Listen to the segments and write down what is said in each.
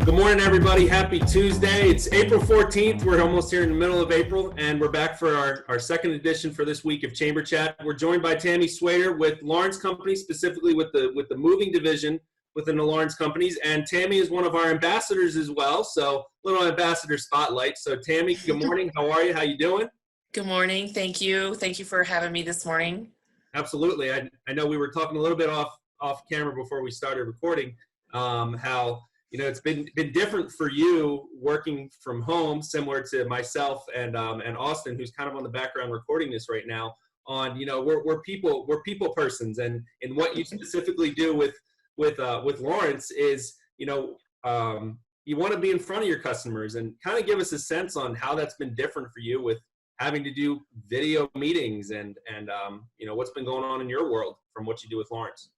Good morning, everybody. Happy Tuesday. It's April 14th. We're almost here in the middle of April, and we're back for our second edition for this week of Chamber Chat. We're joined by Tammy Swader with Lawrence Company, specifically with the moving division within the Lawrence Companies. And Tammy is one of our ambassadors as well, so little ambassador spotlight. So Tammy, good morning. How are you? How you doing? Good morning. Thank you. Thank you for having me this morning. Absolutely. I know we were talking a little bit off camera before we started recording, how it's been different for you working from home, similar to myself and Austin, who's kind of on the background recording this right now. On we're people persons, and what you specifically do with Lawrence is you want to be in front of your customers, and kind of give us a sense on how that's been different for you with having to do video meetings and what's been going on in your world from what you do with Lawrence.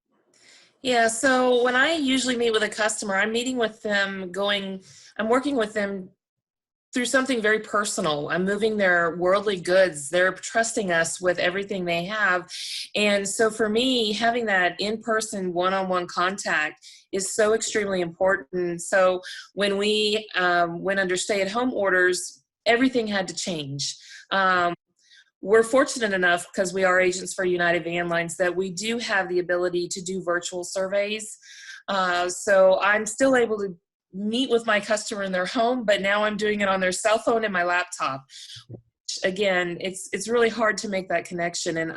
Yeah, so when I usually meet with a customer, I'm working with them through something very personal. I'm moving their worldly goods. They're trusting us with everything they have. And so for me, having that in-person one-on-one contact is so extremely important. So when we went under stay-at-home orders, everything had to change. We're fortunate enough, because we are agents for United Van Lines, that we do have the ability to do virtual surveys. So I'm still able to meet with my customer in their home, but now I'm doing it on their cell phone and my laptop. Again, it's really hard to make that connection. And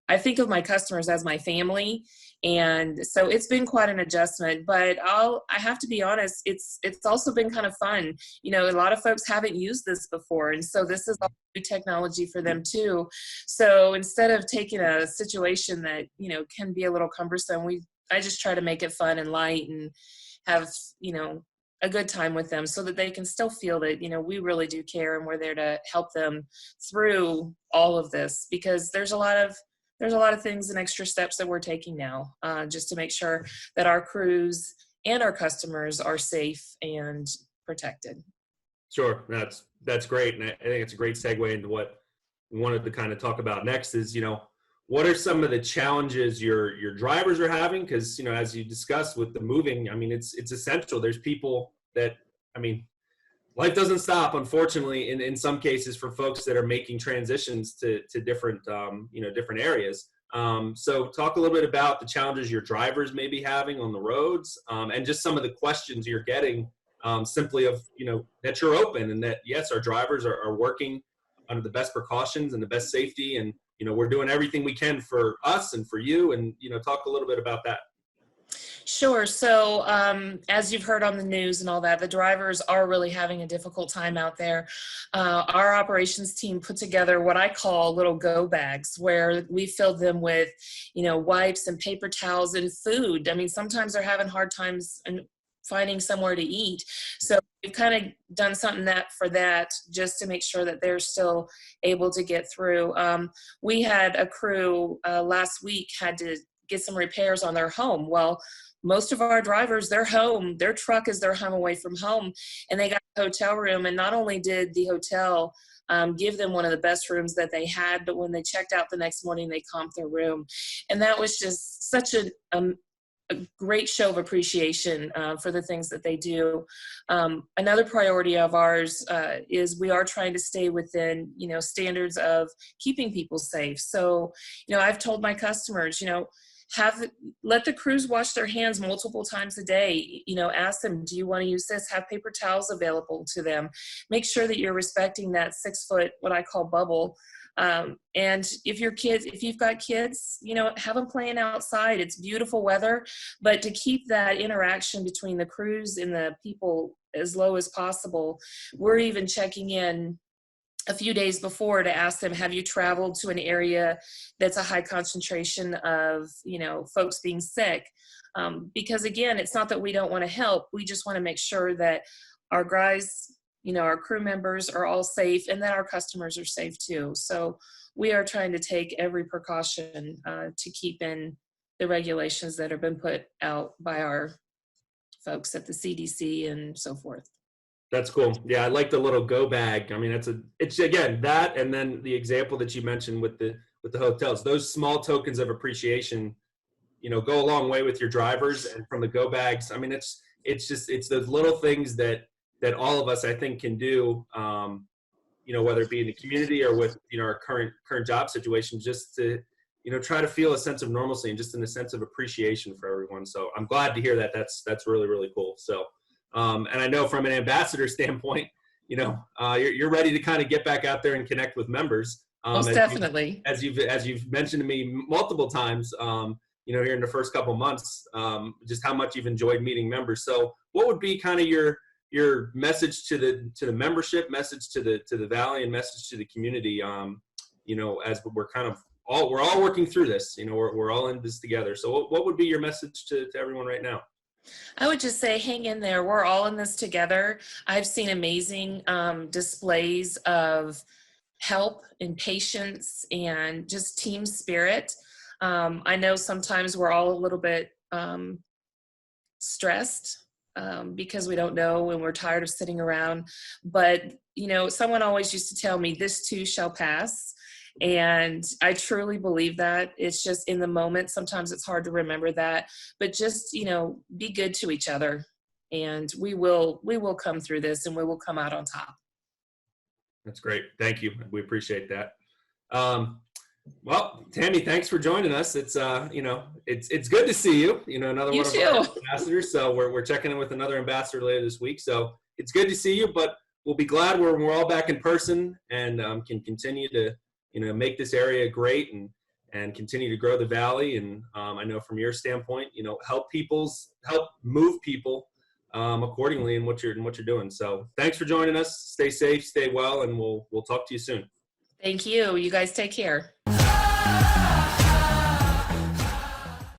I think of my customers as my family. And so it's been quite an adjustment, but I have to be honest, it's also been kind of fun. A lot of folks haven't used this before. And so this is all new technology for them too. So instead of taking a situation that, can be a little cumbersome, I just try to make it fun and light and have, a good time with them so that they can still feel that, we really do care and we're there to help them through all of this, because there's a lot of things and extra steps that we're taking now, just to make sure that our crews and our customers are safe and protected. Sure, that's great, and I think it's a great segue into what we wanted to kind of talk about next. Is what are some of the challenges your drivers are having? Because as you discussed with the moving, it's essential. There's people that life doesn't stop, unfortunately, in some cases for folks that are making transitions to different different areas. So talk a little bit about the challenges your drivers may be having on the roads, and just some of the questions you're getting, simply of that you're open and that yes, our drivers are working under the best precautions and the best safety, and we're doing everything we can for us and for you, and talk a little bit about that. Sure. So as you've heard on the news and all that, the drivers are really having a difficult time out there. Our operations team put together what I call little go bags, where we filled them with, wipes and paper towels and food. Sometimes they're having hard times and finding somewhere to eat. So we've kind of done something for that just to make sure that they're still able to get through. We had a crew last week had to get some repairs on their home. Well, most of our drivers, their truck is their home away from home, and they got a hotel room. And not only did the hotel give them one of the best rooms that they had, but when they checked out the next morning, they comped their room. And that was just such a great show of appreciation for the things that they do. Another priority of ours is we are trying to stay within, standards of keeping people safe. So, I've told my customers, let the crews wash their hands multiple times a day. Ask them, do you want to use this? Have paper towels available to them. Make sure that you're respecting that 6 foot, what I call bubble. And if you've got kids, have them playing outside. It's beautiful weather, but to keep that interaction between the crews and the people as low as possible, we're even checking in a few days before to ask them, have you traveled to an area that's a high concentration of, folks being sick? Because again, it's not that we don't want to help. We just want to make sure that our guys, our crew members are all safe and that our customers are safe too. So we are trying to take every precaution to keep in the regulations that have been put out by our folks at the CDC and so forth. That's cool. Yeah, I like the little go bag. It's again that, and then the example that you mentioned with the hotels. Those small tokens of appreciation, go a long way with your drivers. And from the go bags, it's it's those little things that all of us, I think, can do, whether it be in the community or with, our current job situation, just to, try to feel a sense of normalcy and just in a sense of appreciation for everyone. So I'm glad to hear that. That's really, really cool. So, and I know from an ambassador standpoint, you're ready to kind of get back out there and connect with members. Most definitely. As you've mentioned to me multiple times, here in the first couple months, just how much you've enjoyed meeting members. So what would be kind of your message to the membership, message to the Valley, and message to the community, as we're kind of we're all working through this, we're all in this together. So what would be your message to everyone right now? I would just say, hang in there. We're all in this together. I've seen amazing displays of help and patience and just team spirit. I know sometimes we're all a little bit stressed because we don't know and we're tired of sitting around. But, someone always used to tell me, this too shall pass. And I truly believe that. It's just in the moment. Sometimes it's hard to remember that, but just, be good to each other, and we will come through this, and we will come out on top. That's great. Thank you. We appreciate that. Well, Tammy, thanks for joining us. It's, it's good to see you, another You one too. of our ambassadors. So we're checking in with another ambassador later this week. So it's good to see you, but we'll be glad we're all back in person and can continue to, make this area great and continue to grow the Valley. And I know from your standpoint, help move people accordingly in what you're doing. So thanks for joining us. Stay safe, stay well, and we'll talk to you soon. Thank you. You guys take care.